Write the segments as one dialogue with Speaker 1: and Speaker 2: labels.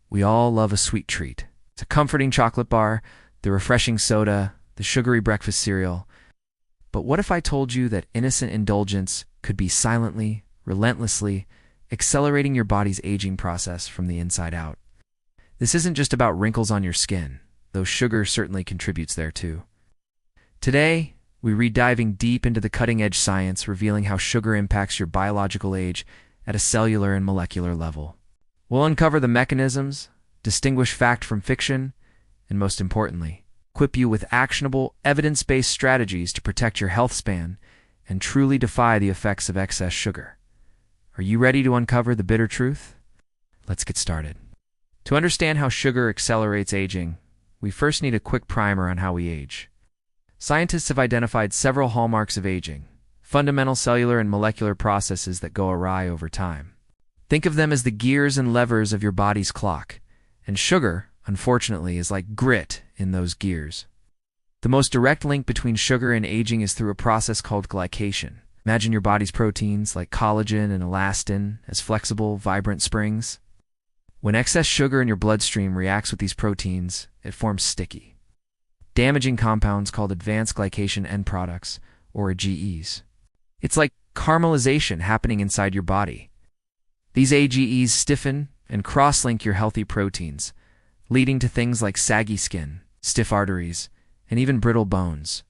Speaker 1: We all love a sweet treat. It's a comforting chocolate bar, the refreshing soda, the sugary breakfast cereal. But what if I told you that innocent indulgence could be silently, relentlessly, accelerating your body's aging process from the inside out? This isn't just about wrinkles on your skin, though sugar certainly contributes there too. Today, we read diving deep into the cutting-edge science, revealing how sugar impacts your biological age at a cellular and molecular level. We'll uncover the mechanisms, distinguish fact from fiction, and most importantly, equip you with actionable, evidence-based strategies to protect your health span and truly defy the effects of excess sugar. Are you ready to uncover the bitter truth? Let's get started. To understand how sugar accelerates aging, we first need a quick primer on how we age. Scientists have identified several hallmarks of aging, fundamental cellular and molecular processes that go awry over time. Think of them as the gears and levers of your body's clock, and sugar, unfortunately, is like grit in those gears. The most direct link between sugar and aging is through a process called glycation. Imagine your body's proteins, like collagen and elastin, as flexible, vibrant springs. When excess sugar in your bloodstream reacts with these proteins, it forms sticky, damaging compounds called Advanced Glycation End-products, or AGEs. It's like caramelization happening inside your body. These AGEs stiffen and cross-link your healthy proteins, leading to things like saggy skin, stiff arteries, and even brittle bones.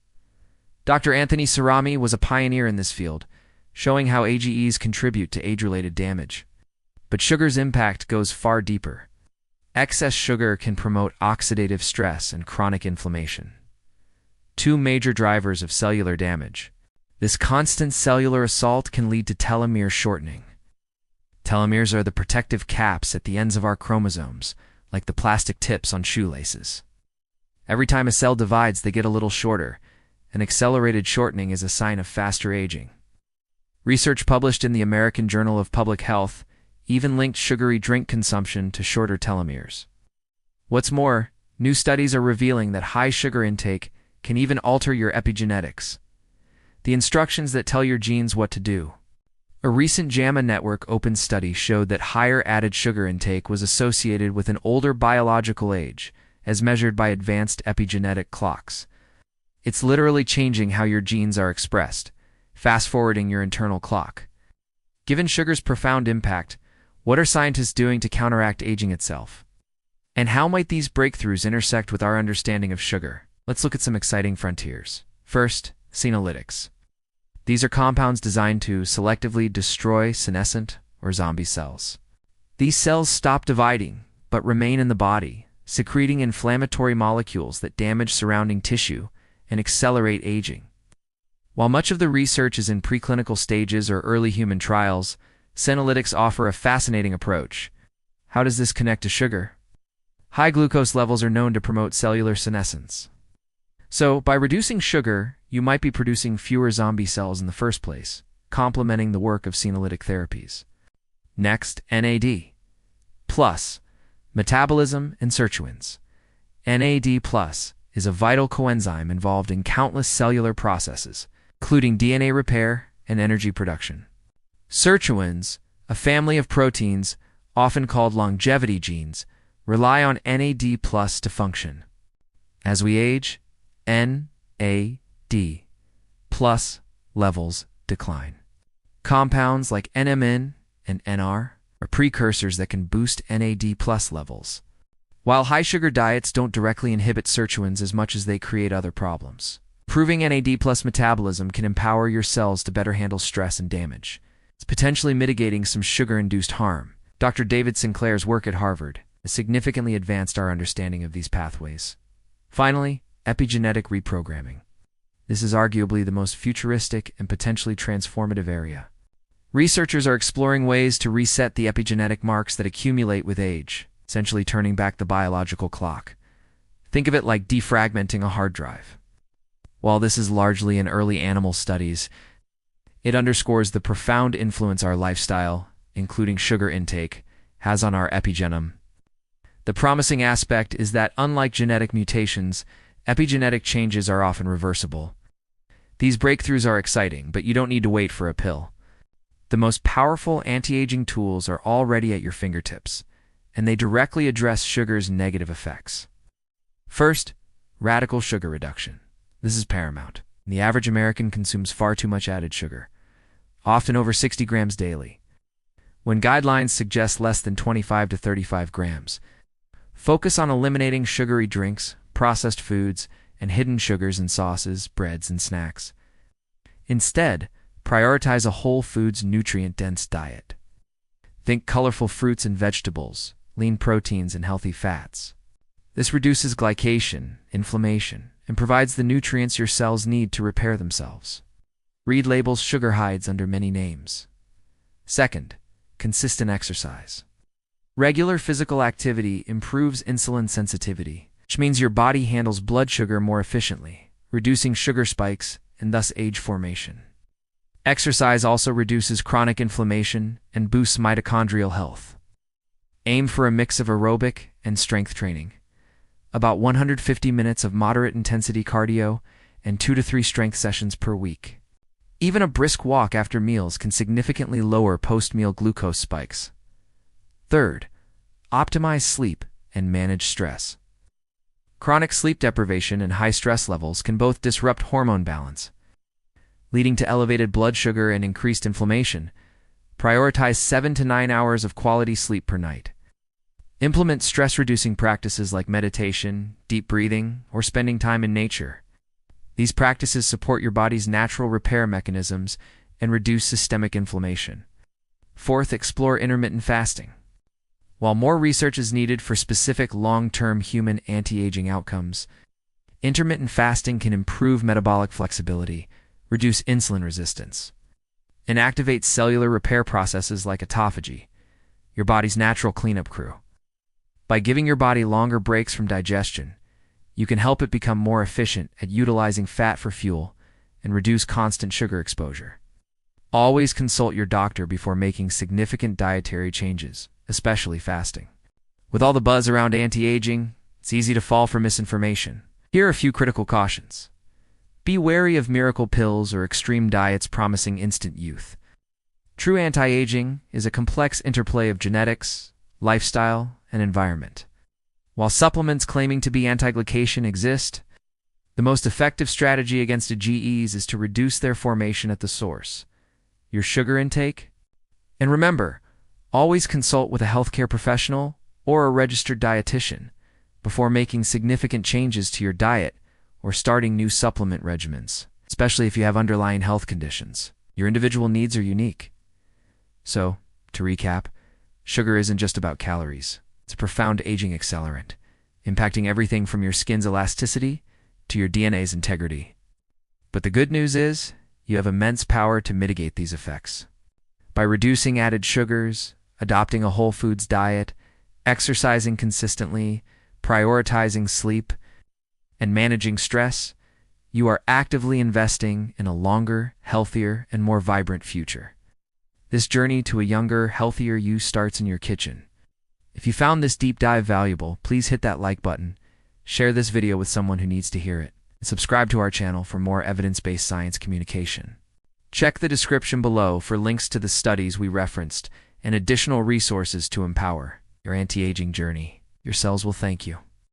Speaker 1: Dr. Anthony Cerami was a pioneer in this field, showing how AGEs contribute to age-related damage. But sugar's impact goes far deeper. Excess sugar can promote oxidative stress and chronic inflammation, two major drivers of cellular damage. This constant cellular assault can lead to telomere shortening. Telomeres are the protective caps at the ends of our chromosomes, like the plastic tips on shoelaces. Every time a cell divides, they get a little shorter, and accelerated shortening is a sign of faster aging. Research published in the American Journal of Public Health even linked sugary drink consumption to shorter telomeres. What's more, new studies are revealing that high sugar intake can even alter your epigenetics, the instructions that tell your genes what to do. A recent JAMA Network open study showed that higher added sugar intake was associated with an older biological age, as measured by advanced epigenetic clocks. It's literally changing how your genes are expressed, fast-forwarding your internal clock. Given sugar's profound impact, what are scientists doing to counteract aging itself? And how might these breakthroughs intersect with our understanding of sugar? Let's look at some exciting frontiers. First, senolytics. These are compounds designed to selectively destroy senescent or zombie cells. These cells stop dividing, but remain in the body, secreting inflammatory molecules that damage surrounding tissue and accelerate aging. While much of the research is in preclinical stages or early human trials, senolytics offer a fascinating approach. How does this connect to sugar? High glucose levels are known to promote cellular senescence. So, by reducing sugar, you might be producing fewer zombie cells in the first place, complementing the work of senolytic therapies. Next, NAD+, metabolism and sirtuins. NAD+ is a vital coenzyme involved in countless cellular processes, including DNA repair and energy production. Sirtuins, a family of proteins often called longevity genes, rely on NAD+ to function. As we age, NAD+ levels decline. Compounds like NMN and NR are precursors that can boost NAD+ levels. While high-sugar diets don't directly inhibit sirtuins as much as they create other problems. Improving NAD+ metabolism can empower your cells to better handle stress and damage. It's potentially mitigating some sugar-induced harm. Dr. David Sinclair's work at Harvard has significantly advanced our understanding of these pathways. Finally, epigenetic reprogramming. This is arguably the most futuristic and potentially transformative area. Researchers are exploring ways to reset the epigenetic marks that accumulate with age, essentially turning back the biological clock. Think of it like defragmenting a hard drive. While this is largely in early animal studies, it underscores the profound influence our lifestyle, including sugar intake, has on our epigenome. The promising aspect is that, unlike genetic mutations, epigenetic changes are often reversible. These breakthroughs are exciting, but you don't need to wait for a pill. The most powerful anti-aging tools are already at your fingertips. and they directly address sugar's negative effects. First, radical sugar reduction. This is paramount. The average American consumes far too much added sugar, often over 60 grams daily, when guidelines suggest less than 25 to 35 grams. Focus on eliminating sugary drinks, processed foods, and hidden sugars in sauces, breads, and snacks. Instead, prioritize a whole foods, nutrient-dense diet. Think colorful fruits and vegetables, lean proteins, and healthy fats. This reduces glycation, inflammation, and provides the nutrients your cells need to repair themselves. Read labels. Sugar hides under many names. Second, consistent exercise. Regular physical activity improves insulin sensitivity, which means your body handles blood sugar more efficiently, reducing sugar spikes and thus age formation. Exercise also reduces chronic inflammation and boosts mitochondrial health. Aim for a mix of aerobic and strength training, about 150 minutes of moderate intensity cardio and 2 to 3 strength sessions per week. Even a brisk walk after meals can significantly lower post-meal glucose spikes. Third, optimize sleep and manage stress. Chronic sleep deprivation and high stress levels can both disrupt hormone balance, leading to elevated blood sugar and increased inflammation. Prioritize 7 to 9 hours of quality sleep per night. Implement stress-reducing practices like meditation, deep breathing, or spending time in nature. These practices support your body's natural repair mechanisms and reduce systemic inflammation. Fourth, explore intermittent fasting. While more research is needed for specific long-term human anti-aging outcomes, intermittent fasting can improve metabolic flexibility, reduce insulin resistance, and activate cellular repair processes like autophagy, your body's natural cleanup crew. By giving your body longer breaks from digestion, you can help it become more efficient at utilizing fat for fuel and reduce constant sugar exposure. Always consult your doctor before making significant dietary changes, especially fasting. With all the buzz around anti-aging, it's easy to fall for misinformation. Here are a few critical cautions. Be wary of miracle pills or extreme diets promising instant youth. True anti-aging is a complex interplay of genetics, lifestyle, and environment. While supplements claiming to be anti-glycation exist, the most effective strategy against AGEs is to reduce their formation at the source, your sugar intake. And remember, always consult with a healthcare professional or a registered dietitian before making significant changes to your diet or starting new supplement regimens, especially if you have underlying health conditions. Your individual needs are unique. So, to recap, sugar isn't just about calories. It's a profound aging accelerant, impacting everything from your skin's elasticity to your DNA's integrity. But the good news is, you have immense power to mitigate these effects. By reducing added sugars, adopting a whole foods diet, exercising consistently, prioritizing sleep, and managing stress, you are actively investing in a longer, healthier, and more vibrant future. This journey to a younger, healthier you starts in your kitchen. If you found this deep dive valuable, please hit that like button, share this video with someone who needs to hear it, and subscribe to our channel for more evidence-based science communication. Check the description below for links to the studies we referenced and additional resources to empower your anti-aging journey. Your cells will thank you.